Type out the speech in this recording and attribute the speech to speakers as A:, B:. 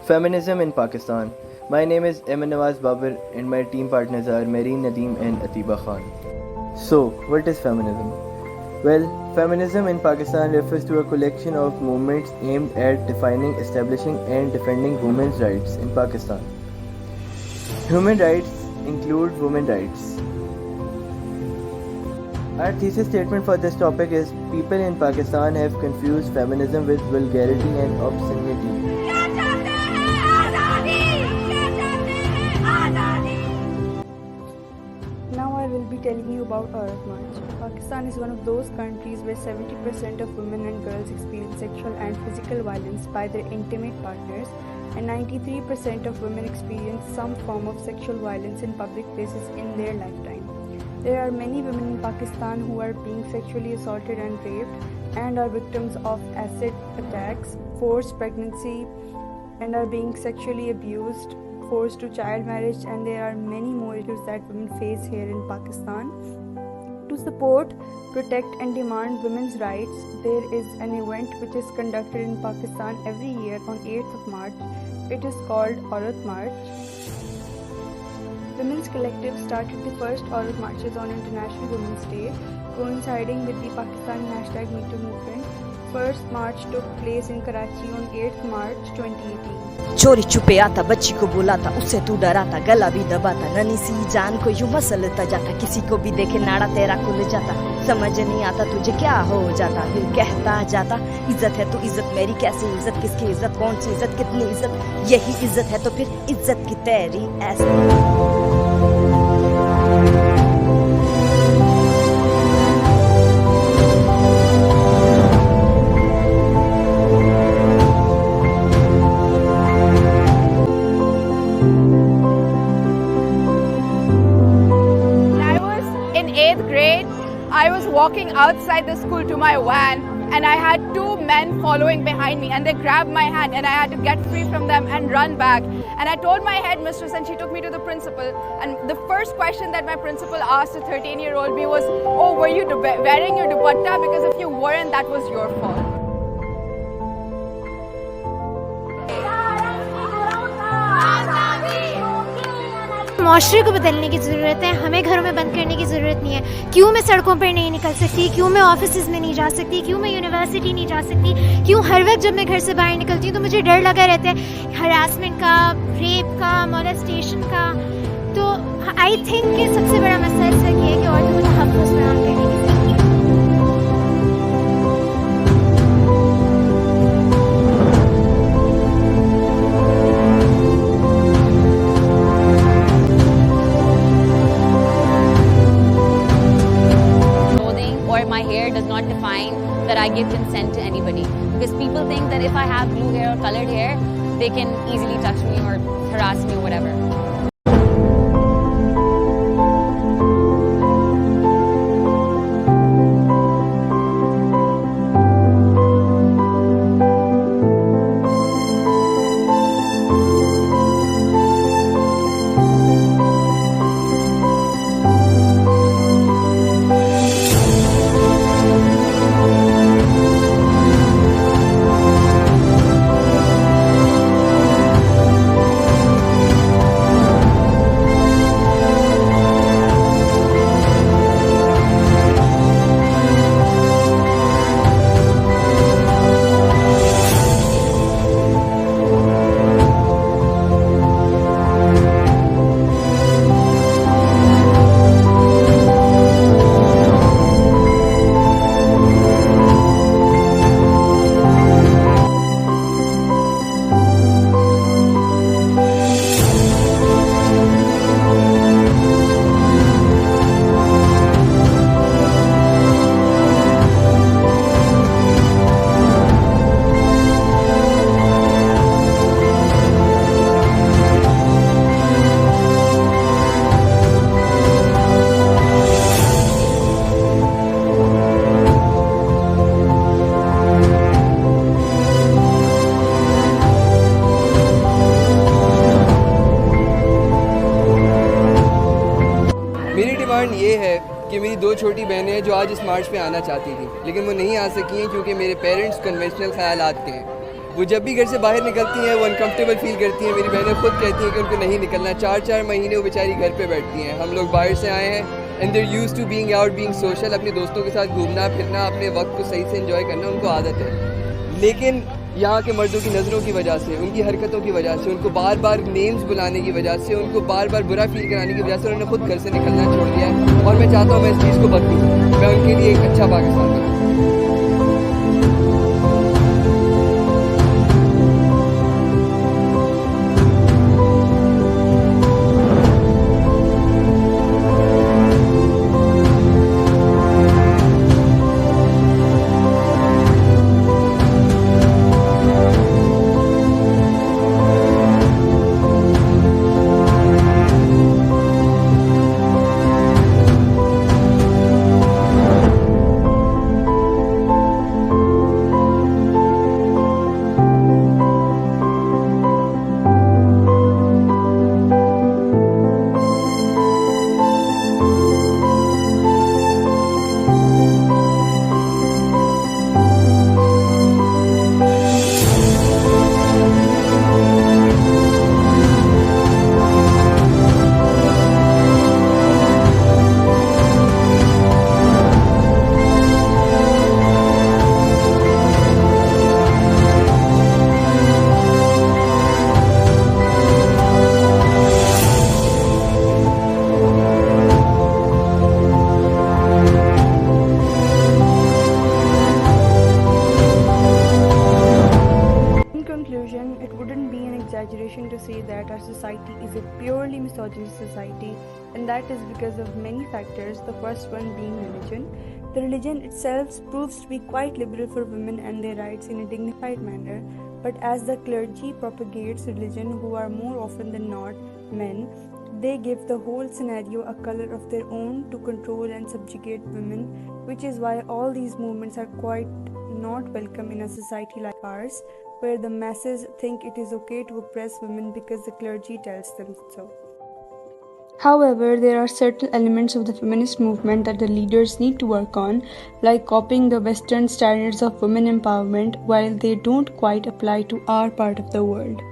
A: Feminism in Pakistan. My name is Nawaz Babar and my team partners are Mehreen, Nadeem and Attiba Khan. So, what is feminism? Well, feminism in Pakistan refers to a collection of movements aimed at defining, establishing and defending women's rights in Pakistan. Human rights include women's rights. Our thesis statement for this topic is people in Pakistan have confused feminism with vulgarity and obscenity.
B: Now I will be telling you about Aurat March. Pakistan is one of those countries where 70% of women and girls experience sexual and physical violence by their intimate partners, and 93% of women experience some form of sexual violence in public places in their lifetime. There are many women in Pakistan who are being sexually assaulted and raped and are victims of acid attacks, forced pregnancy, and are being sexually abused, forced to child marriage, and there are many more issues that women face here in Pakistan. To support, protect and demand women's rights, there is an event which is conducted in Pakistan every year on 8th of March. It is called Aurat March. Women's Collective started the first Aurat Marches on International Women's Day, coinciding with the Pakistani #MeToo movement. First march took place in Karachi on 8th March 2018.
C: चोरी छुपे आता, बच्ची को बुलाता, उससे तू डराता, गला भी दबाता, नन्ही सी जान को यूं मसलता जाता, किसी को भी देखे नाड़ा तेरा खुल जाता, समझ नहीं आता तुझे क्या हो जाता, फिर कहता जाता इज्जत है तो इज्जत मेरी, कैसी इज्जत, किसकी इज्जत, कौन सी इज्जत, कितनी इज्जत, यही इज्जत है तो फिर इज्जत की तेरी ऐसी।
D: I was walking outside the school to my van and I had two men following behind me and they grabbed my hand and I had to get free from them and run back. And I told my headmistress and she took me to the principal, and the first question that my principal asked a 13-year-old me was, oh, were you wearing your dupatta? Because if you weren't, that was your fault.
E: माशरे को बदलने की ज़रूरत है, हमें घरों में बंद करने की ज़रूरत नहीं है। क्यों मैं सड़कों पर नहीं निकल सकती, क्यों मैं ऑफिसेज में नहीं जा सकती, क्यों मैं यूनिवर्सिटी नहीं जा सकती, क्यों हर वक्त जब मैं घर से बाहर निकलती हूँ तो मुझे डर लगा रहता है हरासमेंट का, रेप का, मोलेस्टेशन का। तो आई थिंक कि सबसे बड़ा मसला इस वक्त ये है कि औरतों को तहफ़्फ़ुज़ फराहम करने की ज़रूरत है।
F: My hair does not define that I give consent to anybody, because people think that if I have blue hair or colored hair, they can easily touch me or harass me or whatever.
G: Demand ये है कि मेरी दो छोटी बहनें हैं जो आज इस मार्च पे आना चाहती थी, लेकिन वो नहीं आ सकी हैं क्योंकि मेरे पेरेंट्स कन्वेंशनल ख्यालात के हैं। वो जब भी घर से बाहर निकलती हैं वो अनकम्फर्टेबल फील करती हैं। मेरी बहनें खुद कहती हैं कि उनको नहीं निकलना। 4-4 महीने वो बेचारी घर पे बैठती हैं। हम लोग बाहर से आए हैं and they're use to being out, being social, अपने दोस्तों के साथ घूमना फिरना, अपने वक्त को सही से एंजॉय करना उनको आदत है। लेकिन यहाँ के मर्दों की नज़रों की वजह से, उनकी हरकतों की वजह से, उनको बार बार नेम्स बुलाने की वजह से, उनको बार बार बुरा फील कराने की वजह से उन्होंने खुद घर से निकलना छोड़ दिया है। और मैं चाहता हूँ मैं इस चीज़ को बदलूँ, मैं उनके लिए एक अच्छा पाकिस्तान बनाऊँ।
B: To say that our society is a purely misogynist society, and that is because of many factors, the first one being religion. The religion itself proves to be quite liberal for women and their rights in a dignified manner, but as the clergy propagates religion, who are more often than not men, they give the whole scenario a color of their own to control and subjugate women, which is why all these movements are quite not welcome in a society like ours, where the masses think it is okay to oppress women because the clergy tells them so. However, there are certain elements of the feminist movement that the leaders need to work on, like copying the Western standards of women empowerment while they don't quite apply to our part of the world.